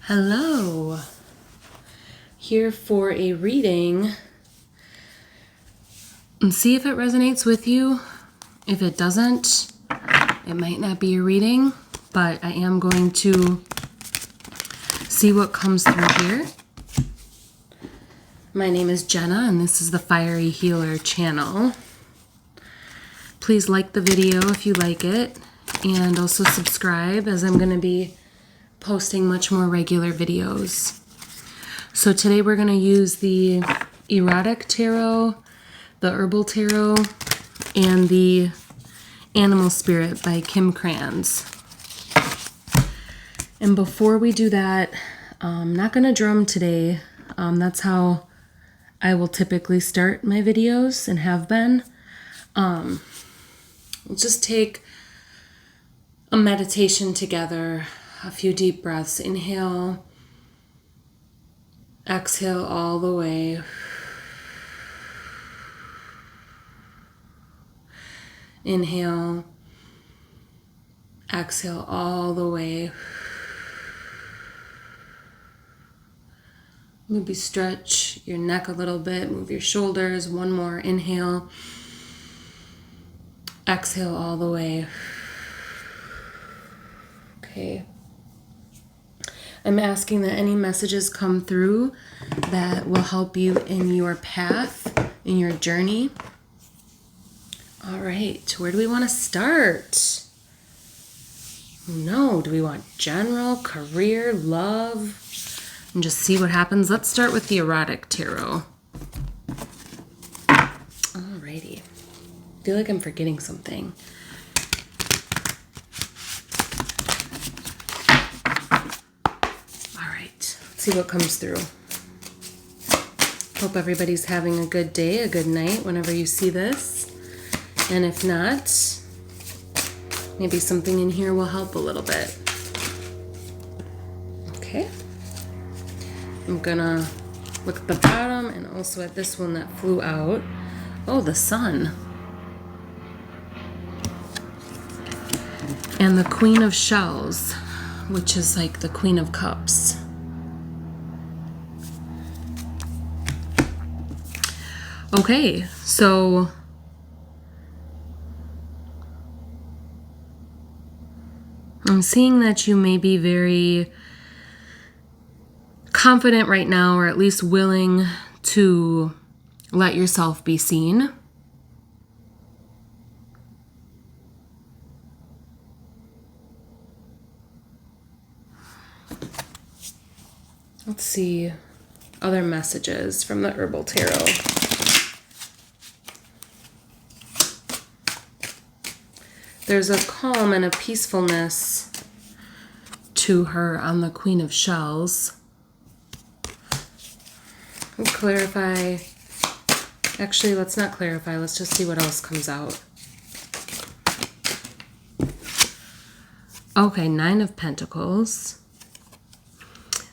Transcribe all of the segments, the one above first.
Hello, here for a reading and see if it resonates with you. If it doesn't, it might not be a reading, but I am going to see what comes through here. My name is Jenna and this is the Fiery Healer channel. Please like the video if you like it and also subscribe, as I'm going to be posting much more regular videos. So today we're going to use the Erotic Tarot, the Herbal Tarot, and the Animal Spirit by Kim Kranz. And before we do that, I'm not going to drum today. That's how I will typically start my videos and have been. We'll just take a meditation together. A few deep breaths. Inhale, exhale all the way. Inhale, exhale all the way. Maybe stretch your neck a little bit, move your shoulders. One more. Inhale, exhale all the way. Okay. I'm asking that any messages come through that will help you in your path, in your journey. All right, where do we want to start? No, do we want general, career, love? And just see what happens. Let's start with the Erotic Tarot. All righty. I feel like I'm forgetting something. See what comes through. Hope everybody's having a good day, a good night whenever you see this. And if not, maybe something in here will help a little bit. Okay. I'm gonna look at the bottom and also at this one that flew out. Oh, the Sun. And the Queen of Shells, which is like the Queen of Cups. Okay, so I'm seeing that you may be very confident right now, or at least willing to let yourself be seen. Let's see other messages from the Herbal Tarot. There's a calm and a peacefulness to her on the Queen of Shells. We'll clarify. Actually, let's not clarify. Let's just see what else comes out. Okay, Nine of Pentacles.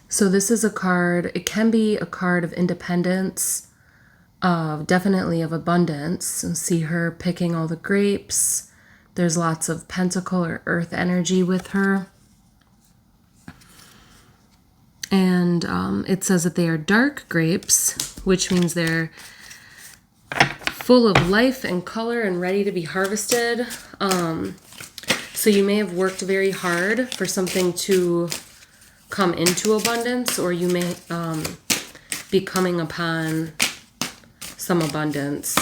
So this is a card. It can be a card of independence, definitely of abundance. And see her picking all the grapes. There's lots of pentacle or earth energy with her. And it says that they are dark grapes, which means they're full of life and color and ready to be harvested. So you may have worked very hard for something to come into abundance, or you may be coming upon some abundance.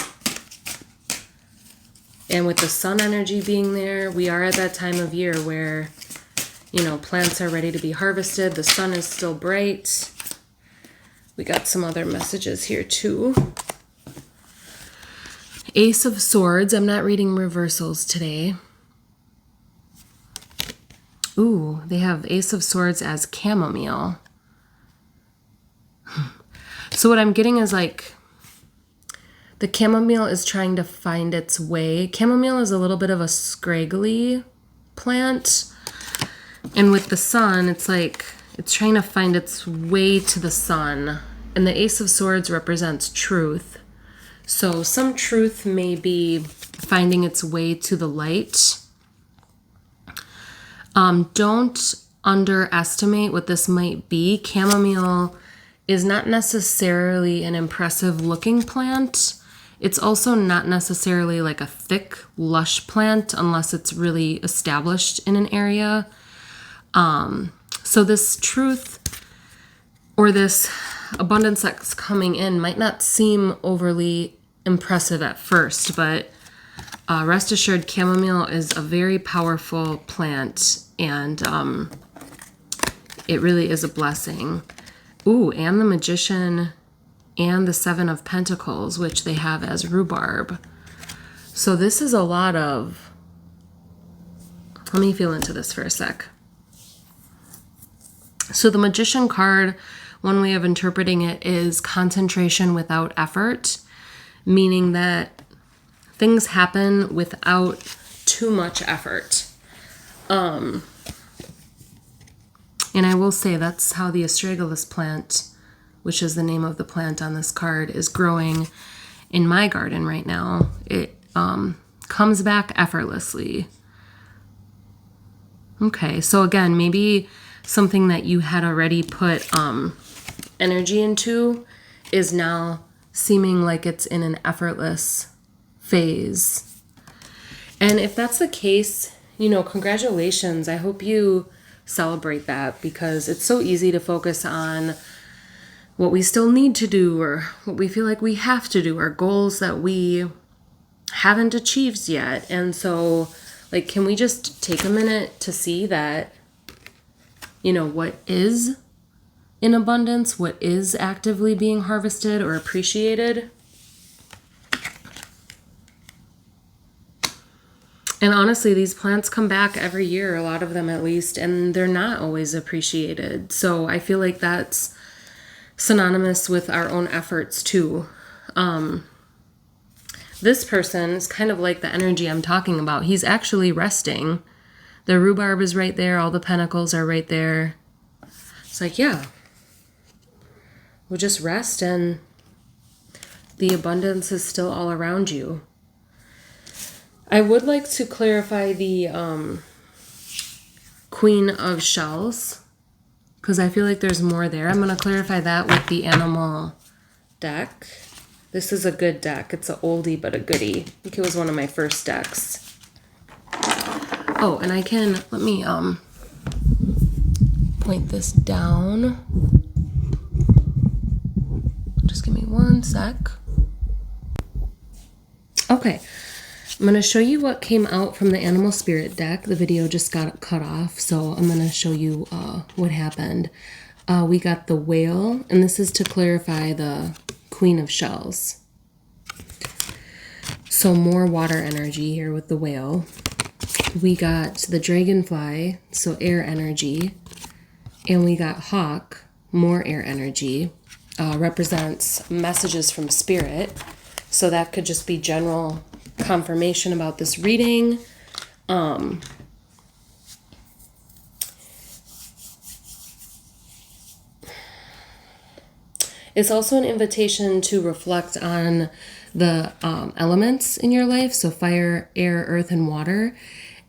And with the sun energy being there, we are at that time of year where, you know, plants are ready to be harvested. The sun is still bright. We got some other messages here too. Ace of Swords. I'm not reading reversals today. Ooh, they have Ace of Swords as chamomile. So what I'm getting is like, the chamomile is trying to find its way. Chamomile is a little bit of a scraggly plant. And with the sun, it's like it's trying to find its way to the sun. And the Ace of Swords represents truth. So some truth may be finding its way to the light. Don't underestimate what this might be. Chamomile is not necessarily an impressive looking plant. It's also not necessarily like a thick, lush plant unless it's really established in an area. So this truth or this abundance that's coming in might not seem overly impressive at first, but rest assured, chamomile is a very powerful plant, and it really is a blessing. Ooh, and the Magician and the Seven of Pentacles, which they have as rhubarb. So this is a lot of... Let me feel into this for a sec. So the Magician card, one way of interpreting it is concentration without effort, meaning that things happen without too much effort. And I will say that's how the astragalus plant, which is the name of the plant on this card, is growing in my garden right now. It comes back effortlessly. Okay, so again, maybe something that you had already put energy into is now seeming like it's in an effortless phase. And if that's the case, congratulations. I hope you celebrate that, because it's so easy to focus on what we still need to do or what we feel like we have to do, or goals that we haven't achieved yet. And so, can we just take a minute to see that, what is in abundance, what is actively being harvested or appreciated? And honestly, these plants come back every year, a lot of them at least, and they're not always appreciated. So I feel like that's synonymous with our own efforts too. This person is kind of like the energy I'm talking about. He's actually resting. The rhubarb is right there. All the pentacles are right there. It's like, yeah, we'll just rest and the abundance is still all around you. I would like to clarify the Queen of Shells, because I feel like there's more there. I'm going to clarify that with the animal deck. This is a good deck. It's an oldie but a goodie. I think it was one of my first decks. Oh, and let me point this down. Just give me one sec. Okay. I'm going to show you what came out from the Animal Spirit deck. The video just got cut off, so I'm going to show you what happened. We got the Whale, and this is to clarify the Queen of Shells. So more water energy here with the Whale. We got the Dragonfly, so air energy. And we got Hawk, more air energy. Represents messages from Spirit. So that could just be general confirmation about this reading. It's also an invitation to reflect on the elements in your life, so fire, air, earth, and water,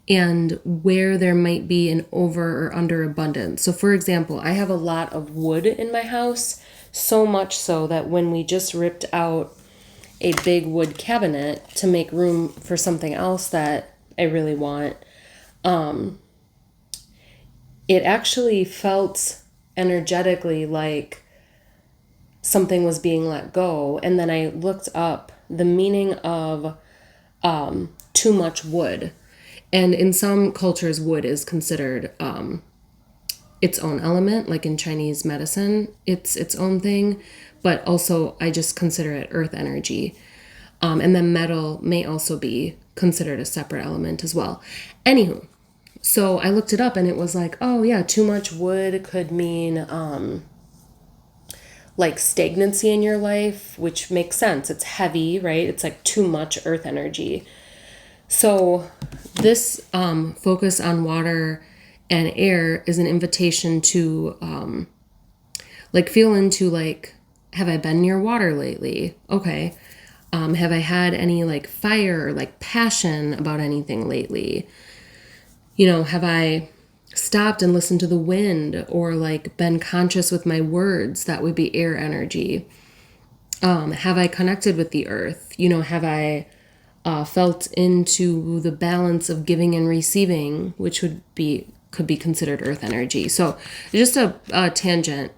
and where there might be an over or under abundance. So for example, I have a lot of wood in my house, so much so that when we just ripped out a big wood cabinet to make room for something else that I really want, it actually felt energetically like something was being let go. And then I looked up the meaning of too much wood. And in some cultures, wood is considered its own element, like in Chinese medicine, it's its own thing. But also I just consider it earth energy. And then metal may also be considered a separate element as well. Anywho, so I looked it up and it was like, oh yeah, too much wood could mean like stagnancy in your life, which makes sense. It's heavy, right? It's like too much earth energy. So this focus on water and air is an invitation to feel into have I been near water lately? Okay. Have I had any fire or passion about anything lately? Have I stopped and listened to the wind, or like been conscious with my words. That would be air energy. Have I connected with the earth? Have I felt into the balance of giving and receiving, which could be considered earth energy. So just a tangent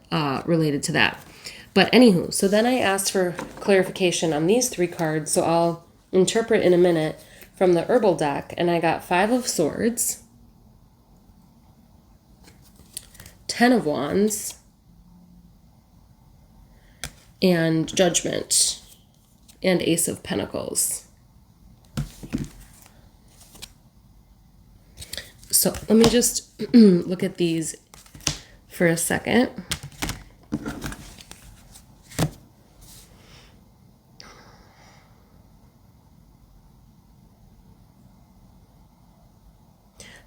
related to that. But anywho, so then I asked for clarification on these 3 cards. So I'll interpret in a minute from the herbal deck, and I got 5 of Swords, 10 of Wands, and Judgment, and Ace of Pentacles. So let me just look at these for a second.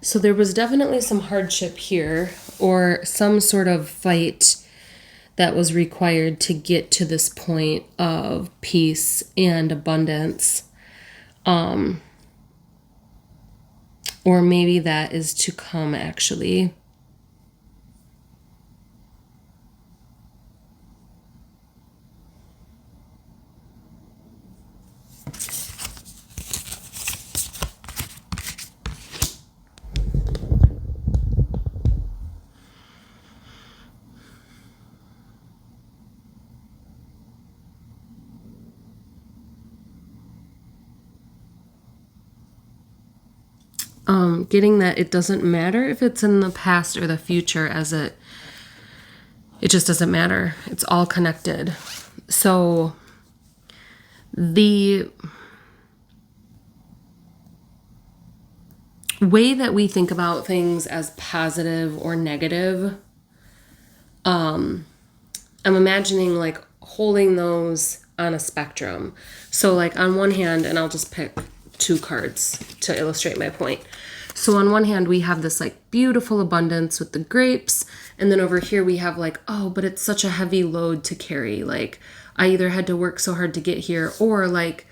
So there was definitely some hardship here, or some sort of fight that was required to get to this point of peace and abundance. Or maybe that is to come, actually. Getting that it doesn't matter if it's in the past or the future, as it just doesn't matter. It's all connected. So the way that we think about things as positive or negative, I'm imagining like holding those on a spectrum. So like on one hand, and I'll just pick 2 cards to illustrate my point. So on one hand, we have this like beautiful abundance with the grapes. And then over here we have like, oh, but it's such a heavy load to carry. Like I either had to work so hard to get here, or like,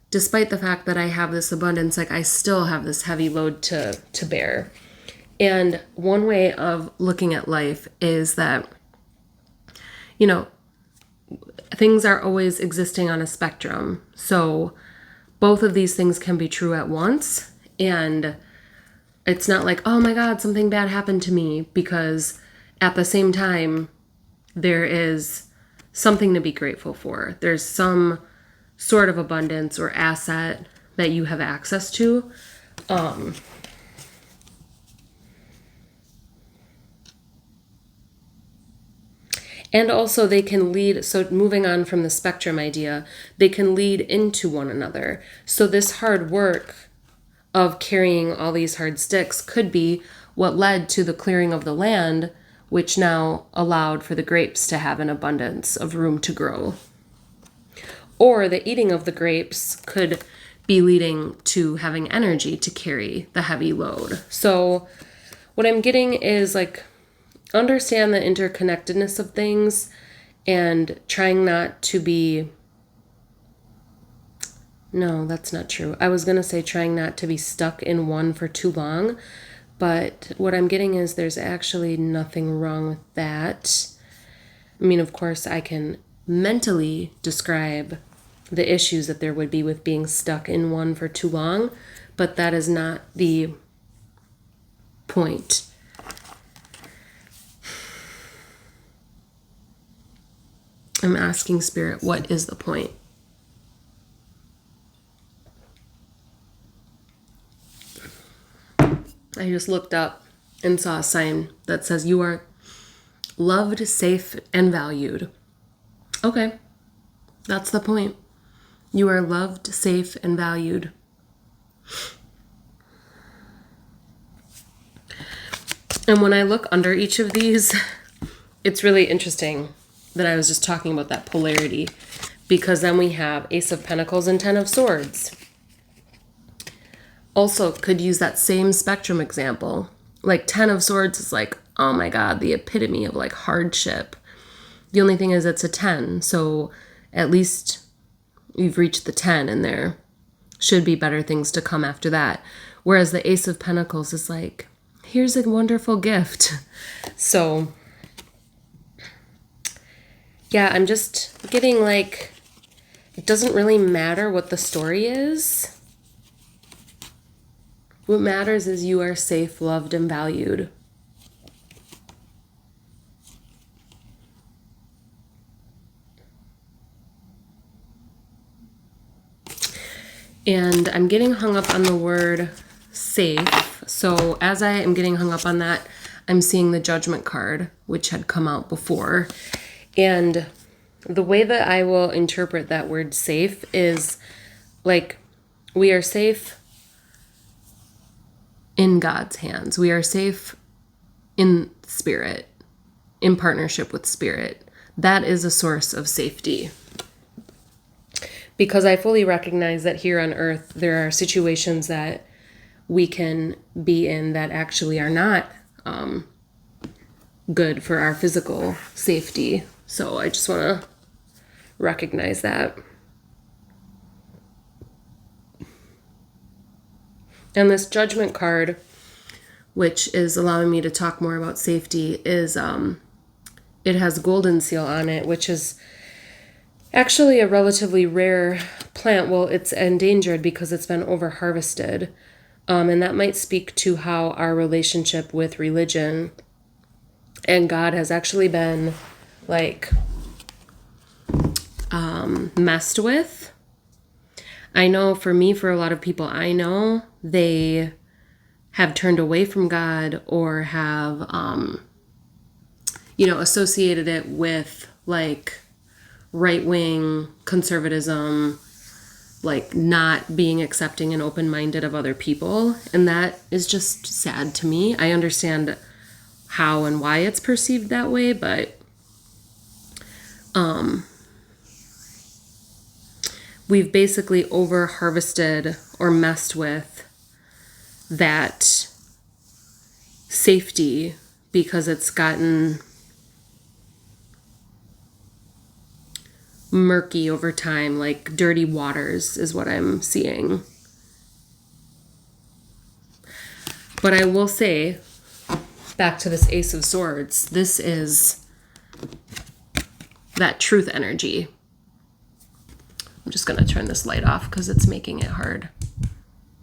despite the fact that I have this abundance, like I still have this heavy load to bear. And one way of looking at life is that, things are always existing on a spectrum. So both of these things can be true at once. And it's not like, oh my God, something bad happened to me, because at the same time, there is something to be grateful for. There's some sort of abundance or asset that you have access to. And also they can lead, so moving on from the spectrum idea, they can lead into one another. So this hard work of carrying all these hard sticks could be what led to the clearing of the land, which now allowed for the grapes to have an abundance of room to grow. Or the eating of the grapes could be leading to having energy to carry the heavy load. So what I'm getting is like, understand the interconnectedness of things and trying not to be... No, that's not true. I was going to say trying not to be stuck in one for too long, but what I'm getting is there's actually nothing wrong with that. I mean, of course, I can mentally describe the issues that there would be with being stuck in one for too long, but that is not the point. I'm asking Spirit, what is the point? I just looked up and saw a sign that says you are loved, safe, and valued. Okay, that's the point. You are loved, safe, and valued. And when I look under each of these, it's really interesting that I was just talking about that polarity, because then we have Ace of Pentacles and 10 of Swords. Also could use that same spectrum example. Like 10 of Swords is like, oh my God, the epitome of like hardship. The only thing is it's a 10. So at least you've reached the 10 and there should be better things to come after that. Whereas the Ace of Pentacles is like here's a wonderful gift. So, yeah, I'm just getting like, it doesn't really matter what the story is. What matters is you are safe, loved, and valued. And I'm getting hung up on the word safe. So as I am getting hung up on that, I'm seeing the Judgment card, which had come out before. And the way that I will interpret that word safe is like, we are safe in God's hands. We are safe in spirit, in partnership with spirit. That is a source of safety. Because I fully recognize that here on earth, there are situations that we can be in that actually are not good for our physical safety. So I just want to recognize that. And this Judgment card, which is allowing me to talk more about safety, is it has golden seal on it, which is actually a relatively rare plant. Well, it's endangered because it's been over harvested. And that might speak to how our relationship with religion and God has actually been like messed with. I know for me, for a lot of people I know, they have turned away from God or have, associated it with like right-wing conservatism, like not being accepting and open-minded of other people. And that is just sad to me. I understand how and why it's perceived that way, but we've basically over-harvested or messed with that safety because it's gotten murky over time, like dirty waters is what I'm seeing. But I will say, back to this Ace of Swords, this is that truth energy. I'm just going to turn this light off because it's making it hard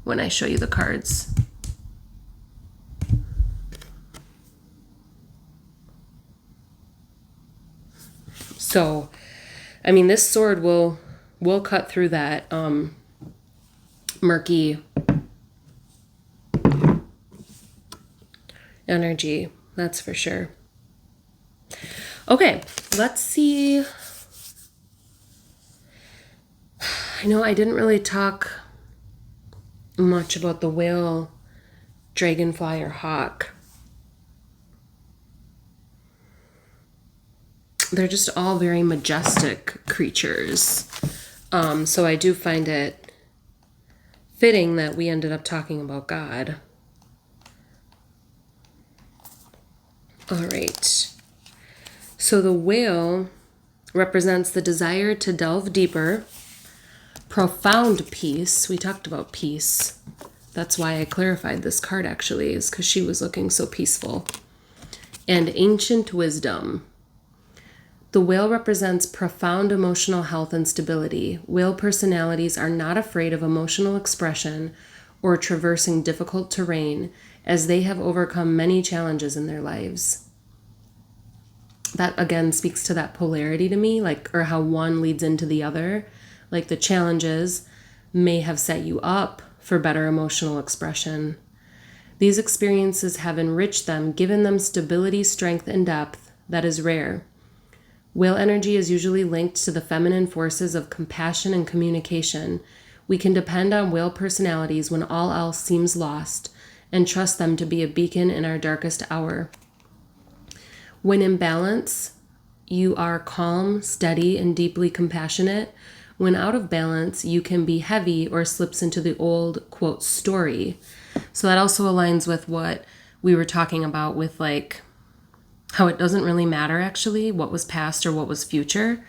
when I show you the cards. So, I mean, this sword will cut through that murky energy. That's for sure. Okay, let's see. I know I didn't really talk much about the whale, dragonfly, or hawk. They're just all very majestic creatures. So I do find it fitting that we ended up talking about God. All right. So the whale represents the desire to delve deeper, profound peace. We talked about peace. That's why I clarified this card actually, is because she was looking so peaceful. And ancient wisdom. The whale represents profound emotional health and stability. Whale personalities are not afraid of emotional expression or traversing difficult terrain, as they have overcome many challenges in their lives. That again speaks to that polarity to me, or how one leads into the other. Like the challenges may have set you up for better emotional expression. These experiences have enriched them, given them stability, strength, and depth that is rare. Whale energy is usually linked to the feminine forces of compassion and communication. We can depend on whale personalities when all else seems lost and trust them to be a beacon in our darkest hour. When in balance, you are calm, steady, and deeply compassionate. When out of balance, you can be heavy or slips into the old, quote, story. So that also aligns with what we were talking about with how it doesn't really matter actually what was past or what was future.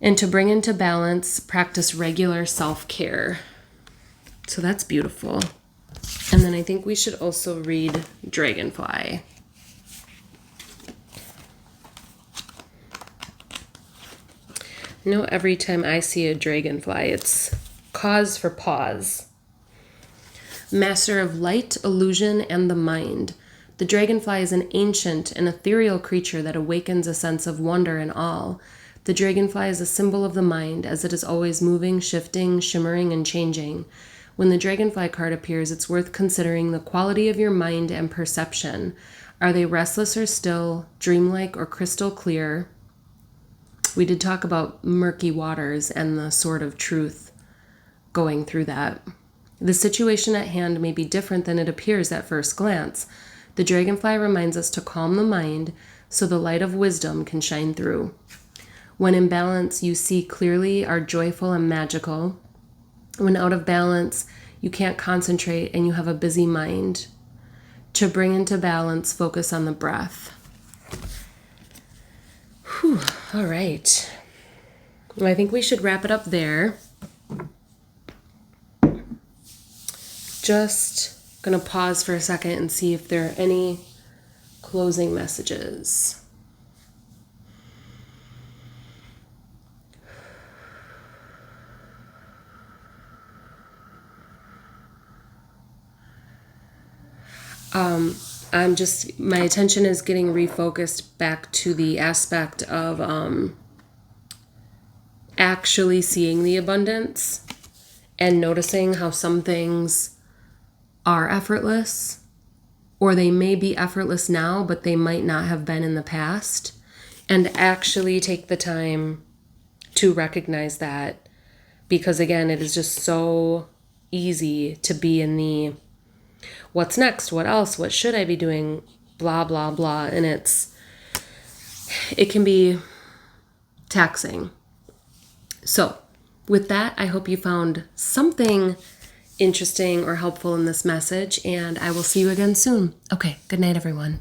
And to bring into balance, practice regular self-care. So that's beautiful. And then I think we should also read Dragonfly. You know, every time I see a dragonfly, it's cause for pause. Master of light, illusion, and the mind. The dragonfly is an ancient and ethereal creature that awakens a sense of wonder in all. The dragonfly is a symbol of the mind, as it is always moving, shifting, shimmering, and changing. When the dragonfly card appears, it's worth considering the quality of your mind and perception. Are they restless or still, dreamlike or crystal clear? We did talk about murky waters and the sword of truth going through that. The situation at hand may be different than it appears at first glance. The dragonfly reminds us to calm the mind so the light of wisdom can shine through. When in balance, you see clearly, are joyful and magical. When out of balance, you can't concentrate and you have a busy mind. To bring into balance, focus on the breath. Whew, all right. Well, I think we should wrap it up there. Just gonna pause for a second and see if there are any closing messages. My attention is getting refocused back to the aspect of actually seeing the abundance and noticing how some things are effortless, or they may be effortless now, but they might not have been in the past, and actually take the time to recognize that, because again, it is just so easy to be in the what's next, what else, what should I be doing, blah, blah, blah, and it can be taxing. So with that, I hope you found something interesting or helpful in this message, and I will see you again soon. Okay, good night, everyone.